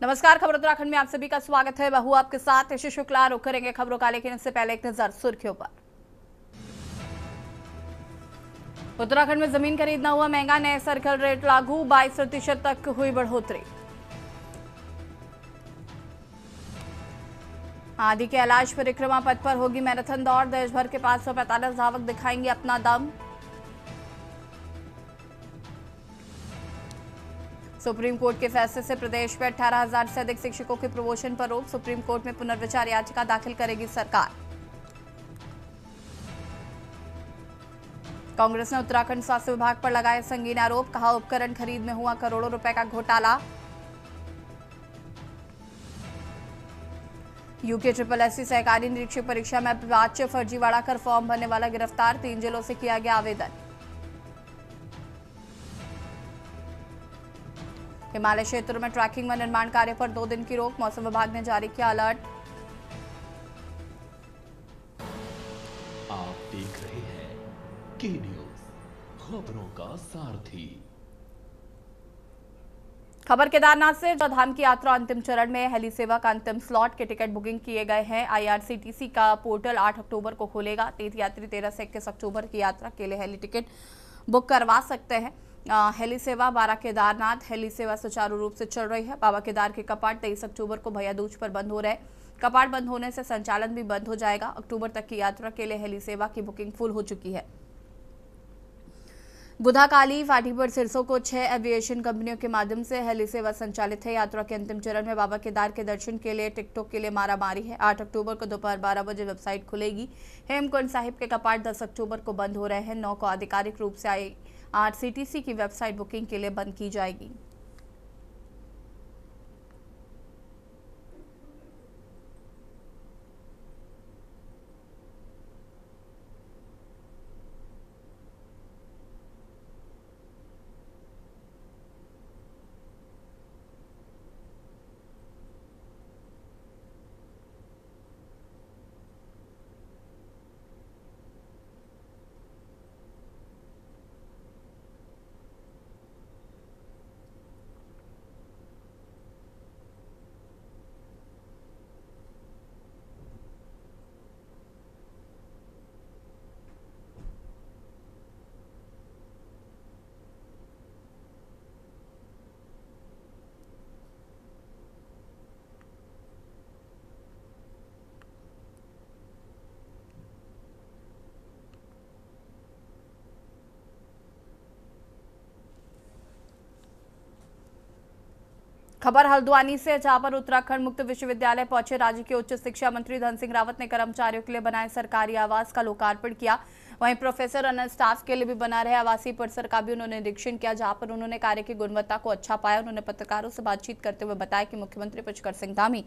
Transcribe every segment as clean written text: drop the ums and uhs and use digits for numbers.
नमस्कार, खबर उत्तराखंड में आप सभी का स्वागत है। मैं हूं आपके साथ यशु शुक्ला। रुक करेंगे खबरों का, लेकिन इससे पहले एक नजर सुर्खियों पर। उत्तराखंड में जमीन खरीदना हुआ महंगा, नए सर्कल रेट लागू, 22% तक हुई बढ़ोतरी। आदि के कैलाश परिक्रमा पथ पर होगी मैराथन दौड़, देश भर के 545 धावक दिखाएंगे अपना दम। सुप्रीम कोर्ट के फैसले से प्रदेश में 18,000 से अधिक शिक्षकों के प्रमोशन पर रोक, सुप्रीम कोर्ट में पुनर्विचार याचिका दाखिल करेगी सरकार। कांग्रेस ने उत्तराखंड स्वास्थ्य विभाग पर लगाए संगीन आरोप, कहा उपकरण खरीद में हुआ करोड़ों रुपए का घोटाला। यूके SSSC सहकारी निरीक्षक परीक्षा में अभिवाच्य फर्जीवाड़ा कर फॉर्म भरने वाला गिरफ्तार, 3 जिलों से किया गया आवेदन। हिमालय क्षेत्र में ट्रैकिंग व निर्माण कार्य पर 2 दिन की रोक, मौसम विभाग ने जारी किया अलर्ट। आप देख रहे हैं के न्यूज, खबरों का सारथी। खबर केदारनाथ से धाम की यात्रा अंतिम चरण में, हेली सेवा का अंतिम स्लॉट के टिकट बुकिंग किए गए हैं। IRCTC का पोर्टल 8 अक्टूबर को खुलेगा। तीर्थयात्री 13 से 21 अक्टूबर की यात्रा के लिए हेली टिकट बुक करवा सकते हैं। हेली सेवा बाबा केदारनाथ हेली सेवा सुचारू रूप से चल रही है। बाबा केदार के कपाट 23 अक्टूबर को भैया दूज पर बंद हो रहे। कपाट बंद होने से संचालन भी बंद हो जाएगा। अक्टूबर तक की यात्रा के लिए हेली सेवा की बुकिंग फुल हो चुकी है। गुधाकाली फाटी पर सिरसों को 6 एविएशन कंपनियों के माध्यम से हेली सेवा संचालित है। यात्रा के अंतिम चरण में बाबा केदार के दर्शन के लिए टिकटों के लिए मारामारी है। 8 अक्टूबर को दोपहर 12 बजे वेबसाइट खुलेगी। हेमकुंड साहिब के कपाट 10 अक्टूबर को बंद हो रहे हैं। 9 को आधिकारिक रूप से IRCTC की वेबसाइट बुकिंग के लिए बंद की जाएगी। खबर हल्द्वानी से, जहां पर उत्तराखंड मुक्त विश्वविद्यालय पहुंचे राज्य के उच्च शिक्षा मंत्री धन सिंह रावत ने कर्मचारियों के लिए बनाए सरकारी आवास का लोकार्पण किया। वहीं प्रोफेसर अन्य स्टाफ के लिए भी बना रहे आवासीय परिसर का भी उन्होंने निरीक्षण किया, जहां पर उन्होंने कार्य की गुणवत्ता को अच्छा पाया। उन्होंने पत्रकारों से बातचीत करते हुए बताया कि मुख्यमंत्री पुष्कर सिंह धामी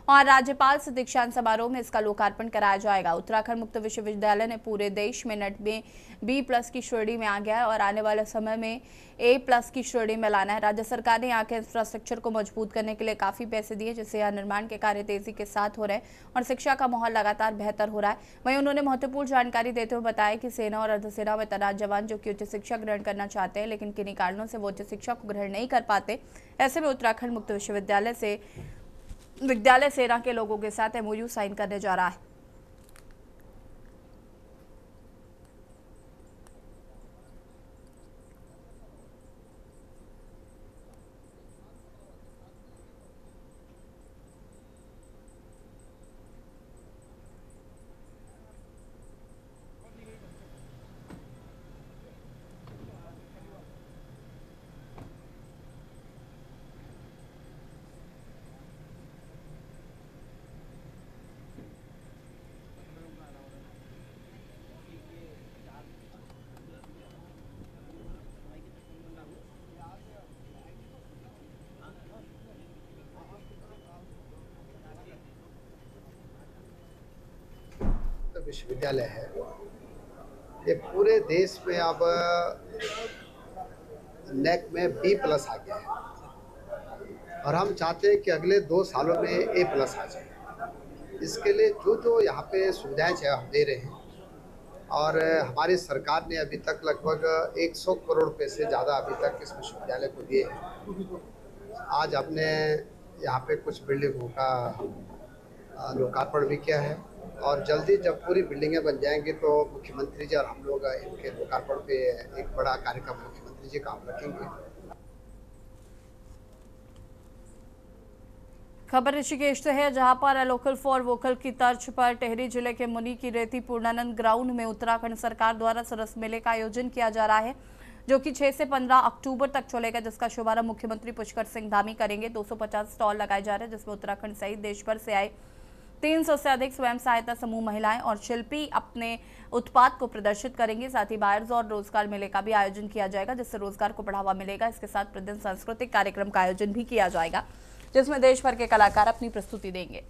और राज्यपाल से दीक्षांत समारोह में इसका लोकार्पण कराया जाएगा। उत्तराखंड मुक्त विश्वविद्यालय ने पूरे देश में नेट में B+ की श्रेणी में आ गया है और आने वाले समय में A+ की श्रेणी में लाना है। राज्य सरकार ने यहाँ के इंफ्रास्ट्रक्चर को मजबूत करने के लिए काफी पैसे दिए, जिससे यहाँ निर्माण के कार्य तेजी के साथ हो रहे हैं और शिक्षा का माहौल लगातार बेहतर हो रहा है। वहीं उन्होंने महत्वपूर्ण जानकारी देते हुए बताया कि सेना और अर्धसेना में तैनात जवान जो कि उच्च शिक्षा ग्रहण करना चाहते हैं, लेकिन किन्हीं कारणों से वो उच्च शिक्षा को ग्रहण नहीं कर पाते, ऐसे में उत्तराखंड मुक्त विद्यालय सेना के लोगों के साथ MOU साइन करने जा रहा है। विश्वविद्यालय है, ये पूरे देश में अब नेक में B+ आ गया है और हम चाहते हैं कि अगले 2 सालों में A+ आ जाए। इसके लिए जो यहाँ पे सुविधाएं चाहे हम दे रहे हैं और हमारी सरकार ने अभी तक लगभग 100 करोड़ रुपए से ज़्यादा अभी तक इस विश्वविद्यालय को दिए हैं। आज हमने यहाँ पे कुछ बिल्डिंगों का लोकार्पण भी किया है और जल्दी जब पूरी बिल्डिंगें बन जाएंगी तो मुख्यमंत्री जी और हम लोग इनके लोकार्पण पे एक बड़ा कार्यक्रम मुख्यमंत्री जी काम रखेंगे। खबर ऋषिकेश से है, जहां पर लोकल फॉर वोकल की तर्ज पर टिहरी जिले के मुनि की रेती पूर्णानंद ग्राउंड में उत्तराखंड सरकार द्वारा सरस मेले का आयोजन किया जा रहा है, जो कि 6 से 15 अक्टूबर तक चलेगा, जिसका शुभारंभ मुख्यमंत्री पुष्कर सिंह धामी करेंगे। 250 स्टॉल लगाए जा रहे हैं, जिसमें उत्तराखंड सहित देश भर से आए 300 से अधिक स्वयं सहायता समूह महिलाएं और शिल्पी अपने उत्पाद को प्रदर्शित करेंगे। साथ ही बायर्स और रोजगार मेले का भी आयोजन किया जाएगा, जिससे रोजगार को बढ़ावा मिलेगा। इसके साथ प्रतिदिन सांस्कृतिक कार्यक्रम का आयोजन भी किया जाएगा, जिसमें देश भर के कलाकार अपनी प्रस्तुति देंगे।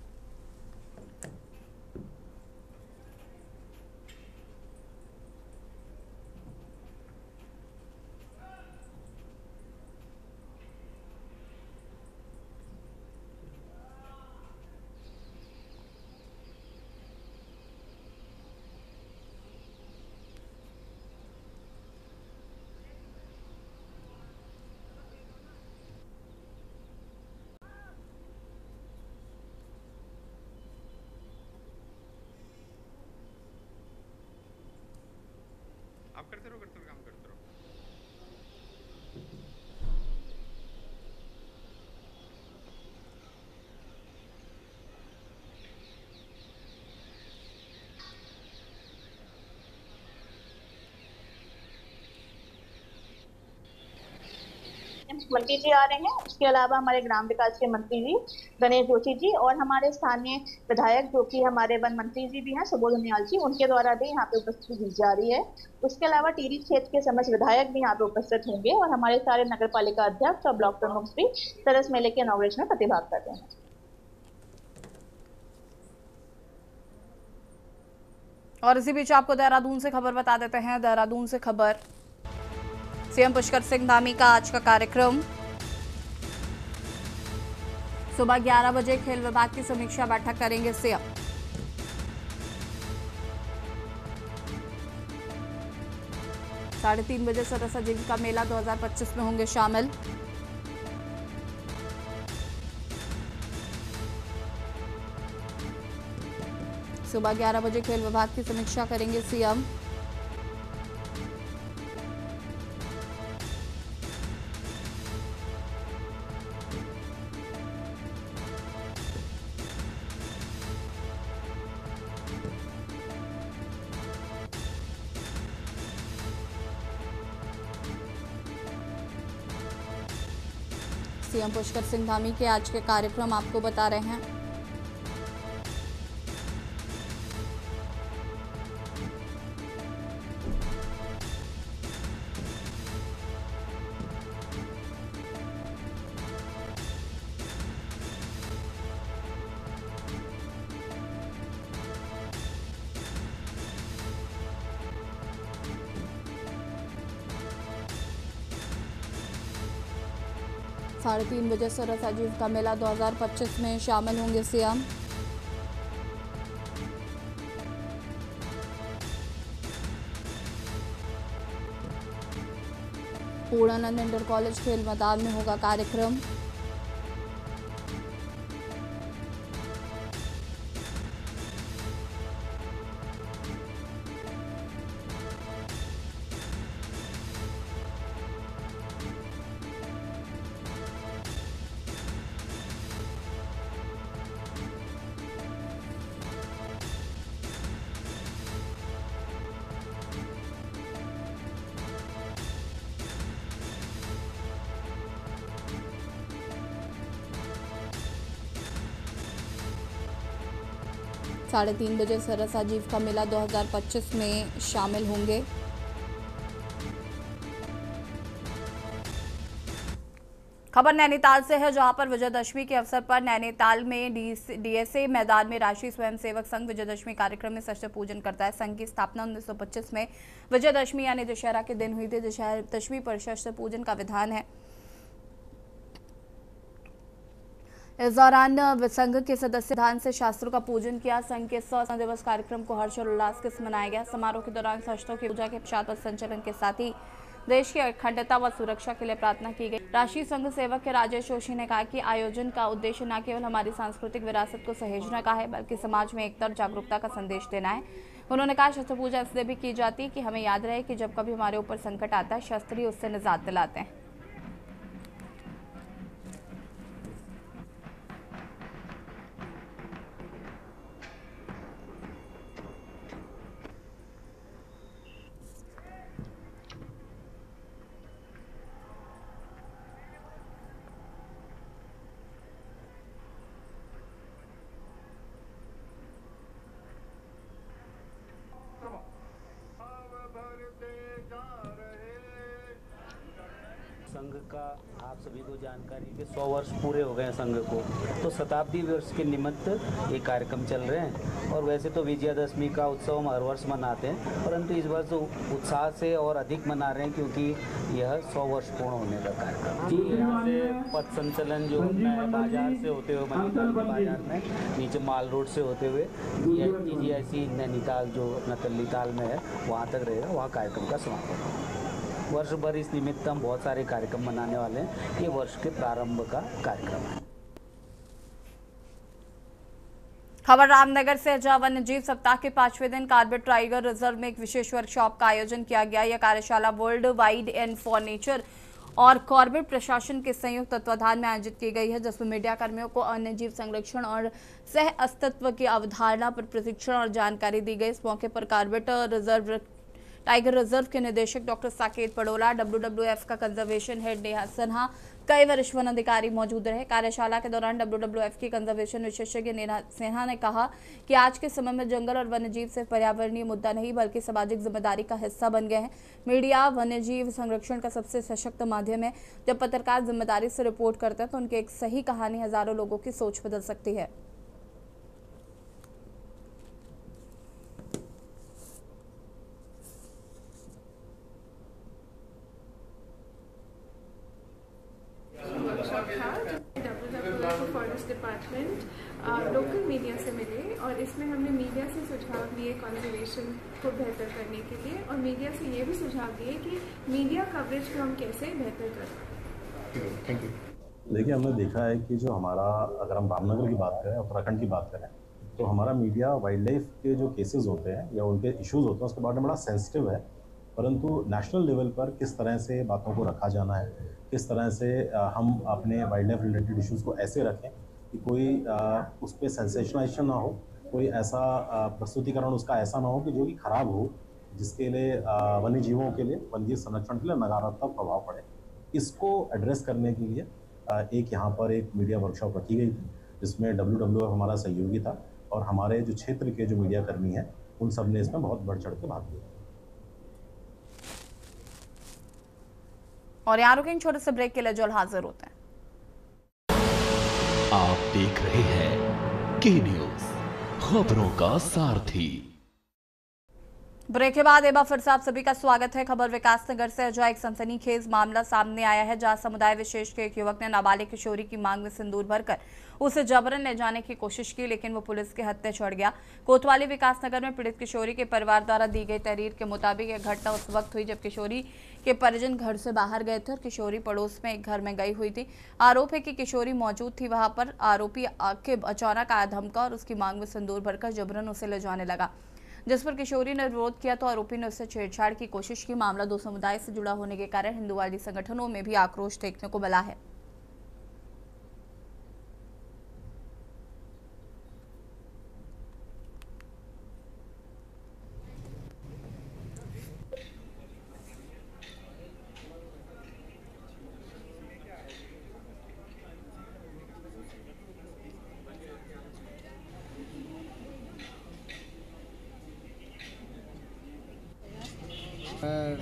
आप करते रहो काम करते रहो। मुख्यमंत्री जी आ रहे हैं, उसके अलावा हमारे ग्राम विकास के मंत्री जी गणेश जोशी जी और हमारे स्थानीय विधायक जो कि हमारे वन मंत्री जी भी हैं सुबोध उनियाल जी, उनके द्वारा भी यहाँ पे उपस्थिति दी जा रही है। उसके अलावा टिहरी क्षेत्र के समस्त विधायक भी यहाँ पे उपस्थित होंगे और हमारे सारे नगर पालिका अध्यक्ष और ब्लॉक प्रमुख भी सरस मेले के इनॉग्रेशन में प्रतिभाग कर रहे हैं। और इसी बीच आपको देहरादून से खबर बता देते हैं। देहरादून से खबर, सीएम पुष्कर सिंह धामी का आज का कार्यक्रम सुबह 11 बजे खेल विभाग की समीक्षा बैठक करेंगे सीएम। साढ़े 3 बजे सरस आजीविका मेला 2025 में होंगे शामिल। सुबह 11 बजे खेल विभाग की समीक्षा करेंगे सीएम। सीएम पुष्कर सिंह धामी के आज के कार्यक्रम आपको बता रहे हैं। साढ़े 3 बजे सरस आजीविका मेला 2025 में शामिल होंगे सीएम। पूर्णानंद इंटर कॉलेज खेल मैदान में होगा कार्यक्रम। साढ़े 3 बजे सरस आजीविका मेला 2025 में शामिल होंगे। खबर नैनीताल से है, जहां पर विजयदशमी के अवसर पर नैनीताल में डीएसए मैदान में राष्ट्रीय स्वयंसेवक संघ विजयदशमी कार्यक्रम में शस्त्र पूजन करता है। संघ की स्थापना 1925 में विजयदशमी यानी दशहरा के दिन हुई थी। दशमी पर शस्त्र पूजन का विधान है। इस दौरान संघ के सदस्य विधान से शास्त्रों का पूजन किया। संघ के 100 दिवस कार्यक्रम को हर्ष और उल्लास के साथ मनाया गया। समारोह के दौरान शस्त्रों की पूजा के पश्चात संचलन के साथ ही देश की अखंडता व सुरक्षा के लिए प्रार्थना की गई। राष्ट्रीय संघ सेवक के राजेश जोशी ने कहा कि आयोजन का उद्देश्य न केवल हमारी सांस्कृतिक विरासत को सहेजना का है, बल्कि समाज में एकता और जागरूकता का संदेश देना है। उन्होंने कहा, शस्त्र पूजा इसलिए भी की जाती है कि हमें याद रहे कि जब कभी हमारे ऊपर संकट आता है, शस्त्र ही उससे निजात दिलाते हैं। संघ का आप सभी को जानकारी के 100 वर्ष पूरे हो गए हैं संघ को, तो शताब्दी वर्ष के निमित्त ये कार्यक्रम चल रहे हैं। और वैसे तो विजयादशमी का उत्सव हम हर वर्ष मनाते हैं, परंतु इस वर्ष उत्साह से और अधिक मना रहे हैं क्योंकि यह 100 वर्ष पूर्ण होने का कार्यक्रम जी। यहाँ से पथ संचलन जो होता है बाजार से होते हुए मणिपाल बाजार में नीचे माल रोड से होते हुए ऐसी नैनीताल जो अपना तल्लीताल में है वहाँ तक रहेगा, वहाँ कार्यक्रम का समापन होगा। वर्ष भर इस निमित्त हम बहुत सारे कार्यक्रम मनाने वाले हैं। ये वर्ष के प्रारंभ का कार्यक्रम है। खबर रामनगर से जहां वन्य जीव सप्ताह के 5वें दिन कार्बेट टाइगर रिजर्व में एक विशेष वर्कशॉप का आयोजन किया गया। यह कार्यशाला world wide and for nature और कॉर्बेट प्रशासन के संयुक्त तत्वाधान में आयोजित की गई है, जिसमें मीडिया कर्मियों को वन्य जीव संरक्षण और सह अस्तित्व की अवधारणा पर प्रशिक्षण और जानकारी दी गई। इस मौके पर कार्बेट टाइगर रिजर्व के निदेशक डॉक्टर साकेत पडोला, WWF का कंजर्वेशन हेड नेहा सिन्हा, कई वरिष्ठ वन अधिकारी मौजूद रहे। कार्यशाला के दौरान WWF की कंजर्वेशन विशेषज्ञ नेहा सिन्हा ने कहा कि आज के समय में जंगल और वन्यजीव सिर्फ पर्यावरणीय मुद्दा नहीं बल्कि सामाजिक जिम्मेदारी का हिस्सा बन गए हैं। मीडिया वन्यजीव संरक्षण का सबसे सशक्त माध्यम है। जब पत्रकार जिम्मेदारी से रिपोर्ट करते हैं तो उनकी एक सही कहानी हजारों लोगों की सोच बदल सकती है। फॉरेस्ट डिपार्टमेंट लोकल मीडिया से मिले और इसमें हमने मीडिया से सुझाव लिए कंजर्वेशन को बेहतर करने के लिए, और मीडिया से ये भी सुझाव दिए कि मीडिया कवरेज को हम कैसे बेहतर कर सकते हैं। Thank you. देखिए, हमने देखा है कि जो हमारा, अगर हम रामनगर की बात करें, उत्तराखंड की बात करें, तो हमारा मीडिया वाइल्ड लाइफ के जो केसेस होते हैं या उनके इश्यूज़ होते हैं उसके बारे में बड़ा सेंसिटिव है, परंतु नेशनल लेवल पर किस तरह से बातों को रखा जाना है, किस तरह से हम अपने वाइल्ड लाइफ रिलेटेड इश्यूज़ को ऐसे रखें कि कोई उस पर सेंसेशनाइजेशन ना हो, कोई ऐसा प्रस्तुतिकरण उसका ऐसा ना हो कि जो कि ख़राब हो, जिसके लिए वन्य जीवों के लिए, वन्यजीव संरक्षण के लिए नकारात्मक प्रभाव पड़े। इसको एड्रेस करने के लिए एक यहाँ पर एक मीडिया वर्कशॉप रखी गई थी, जिसमें WWF हमारा सहयोगी था और हमारे जो क्षेत्र के जो मीडिया कर्मी हैं उन सब ने इसमें बहुत बढ़ चढ़ के भाग लिया। और यहाँ रुकेंगे छोटे से ब्रेक के लिए, जो हाजिर होते हैं। आप देख रहे हैं के न्यूज़, खबरों का सारथी। ब्रेक के बाद एक बार फिर से आप सभी का स्वागत है। खबर विकासनगर से जहां एक सनसनीखेज मामला सामने आया है, जहां समुदाय विशेष के एक युवक ने नाबालिग किशोरी की मांग में सिंदूर भरकर उसे जबरन ले जाने की कोशिश की, लेकिन वो पुलिस के हत्थे चढ़ गया। कोतवाली विकासनगर में पीड़ित किशोरी के परिवार द्वारा दी गई तहरीर के मुताबिक यह घटना उस वक्त हुई जब किशोरी के परिजन घर से बाहर गए थे और किशोरी पड़ोस में एक घर में गई हुई थी। आरोप है कि किशोरी मौजूद थी वहां पर। आरोपी आकिब अचानक आया, धमका और उसकी मांग में सिंदूर भरकर जबरन उसे ले जाने लगा, जिस पर किशोरी ने विरोध किया तो आरोपी ने उससे छेड़छाड़ की कोशिश की। मामला दो समुदाय से जुड़ा होने के कारण हिंदूवादी संगठनों में भी आक्रोश देखने को मिला है। मैं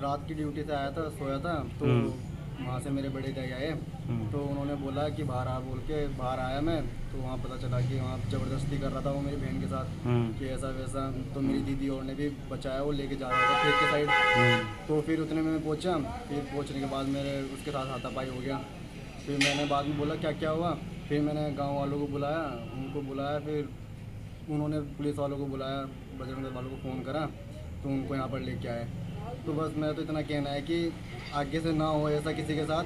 रात की ड्यूटी से आया था, सोया था, तो वहाँ से मेरे बड़े भाई आए तो उन्होंने बोला कि बाहर आ, बोल के बाहर आया मैं, तो वहाँ पता चला कि वहाँ ज़बरदस्ती कर रहा था वो मेरी बहन के साथ कि ऐसा वैसा। तो मेरी दीदी और ने भी बचाया, वो लेके जा रहा था खेत के साइड। तो फिर उतने में मैं पहुँचा, फिर पहुँचने के बाद मेरे उसके साथ हाथापाई हो गया। फिर मैंने बाद में बोला क्या क्या हुआ, फिर मैंने गाँव वालों को बुलाया, उनको बुलाया, फिर उन्होंने पुलिस वालों को बुलाया, बजरंग दल वालों को फ़ोन करा तो उनको यहाँ पर लेके आए। तो बस मेरा तो इतना कहना है कि आगे से ना हो ऐसा किसी के साथ,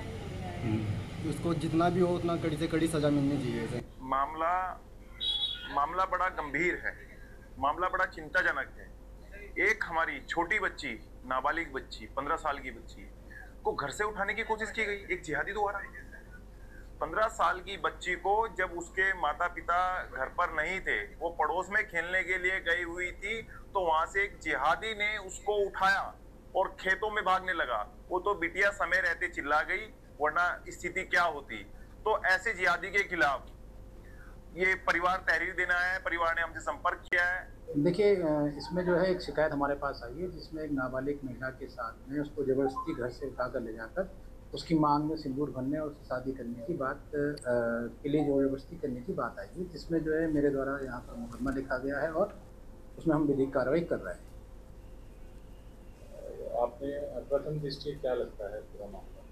उसको जितना भी हो उतना कड़ी से कड़ी सज़ा मिलनी चाहिए इसे। मामला बड़ा गंभीर है, मामला बड़ा चिंताजनक है। एक हमारी छोटी बच्ची, नाबालिग बच्ची, 15 साल की बच्ची को घर से उठाने की कोशिश की गई, एक जिहादी द्वारा। 15 साल की बच्ची को जब उसके माता पिता घर पर नहीं थे, वो पड़ोस में खेलने के लिए गई हुई थी, तो वहां से एक जिहादी ने उसको उठाया और खेतों में भागने लगा। वो तो बिटिया समय रहते चिल्ला गई, वरना स्थिति क्या होती। तो ऐसे जिहादी के खिलाफ ये परिवार तहरीर देना है, परिवार ने हमसे संपर्क किया है। देखिए, इसमें जो है एक शिकायत हमारे पास आई है जिसमें एक नाबालिग महिला के साथ में उसको ज़बरदस्ती घर से उठाकर ले जाकर उसकी मांग में सिंदूर भरने और उससे शादी करने की बात के लिए ज़बरदस्ती करने की बात आई है, जिसमें जो है मेरे द्वारा यहाँ पर मुकदमा लिखा गया है और उसमें हम विधिक कार्रवाई कर रहे हैं। आपने प्रथम दृष्टि क्या लगता है पूरा मामला?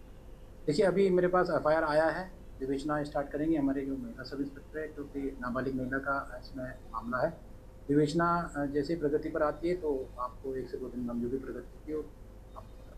देखिए, अभी मेरे पास FIR आया है, विवेचना स्टार्ट करेंगे। हमारे जो महिला सब इंस्पेक्टर है, क्योंकि नाबालिग महिला का इसमें मामला है, विवेचना जैसे प्रगति पर आती है तो आपको 1 से 2 दिन में जो भी प्रगति की हो आपको बता दें।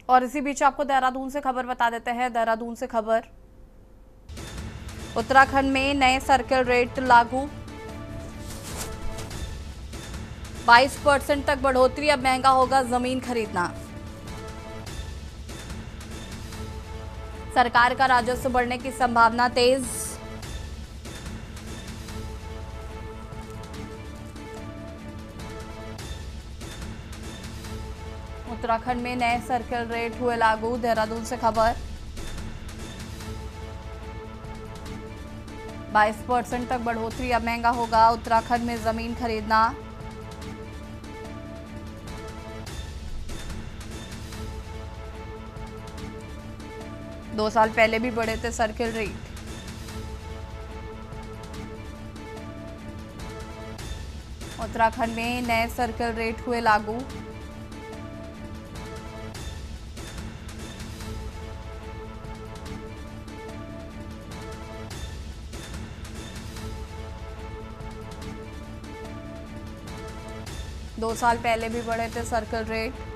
और इसी बीच आपको देहरादून से खबर बता देते हैं। देहरादून से खबर, उत्तराखंड में नए सर्किल रेट लागू, 22% तक बढ़ोतरी, अब महंगा होगा जमीन खरीदना। सरकार का राजस्व बढ़ने की संभावना तेज। उत्तराखंड में नए सर्किल रेट हुए लागू, देहरादून से खबर। 22% तक बढ़ोतरी, अब महंगा होगा उत्तराखंड में जमीन खरीदना। दो साल पहले भी बढ़े थे सर्किल रेट। उत्तराखंड में नए सर्किल रेट हुए लागू। दो साल पहले भी बढ़े थे सर्किल रेट।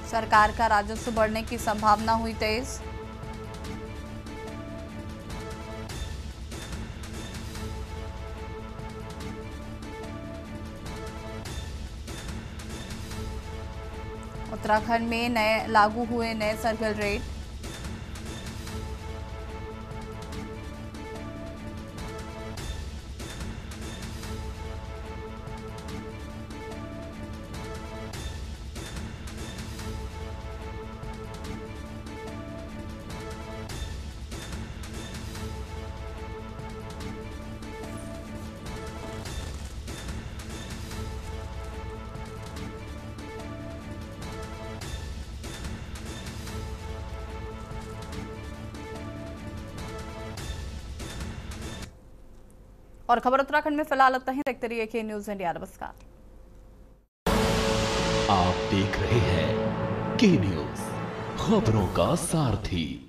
सरकार का राजस्व बढ़ने की संभावना हुई तेज। उत्तराखंड में नए लागू हुए नए सर्कल रेट। और खबर उत्तराखंड में फिलहाल इतना ही। देखते रहिए के न्यूज़ इंडिया। नमस्कार। आप देख रहे हैं के न्यूज़, खबरों का सारथी।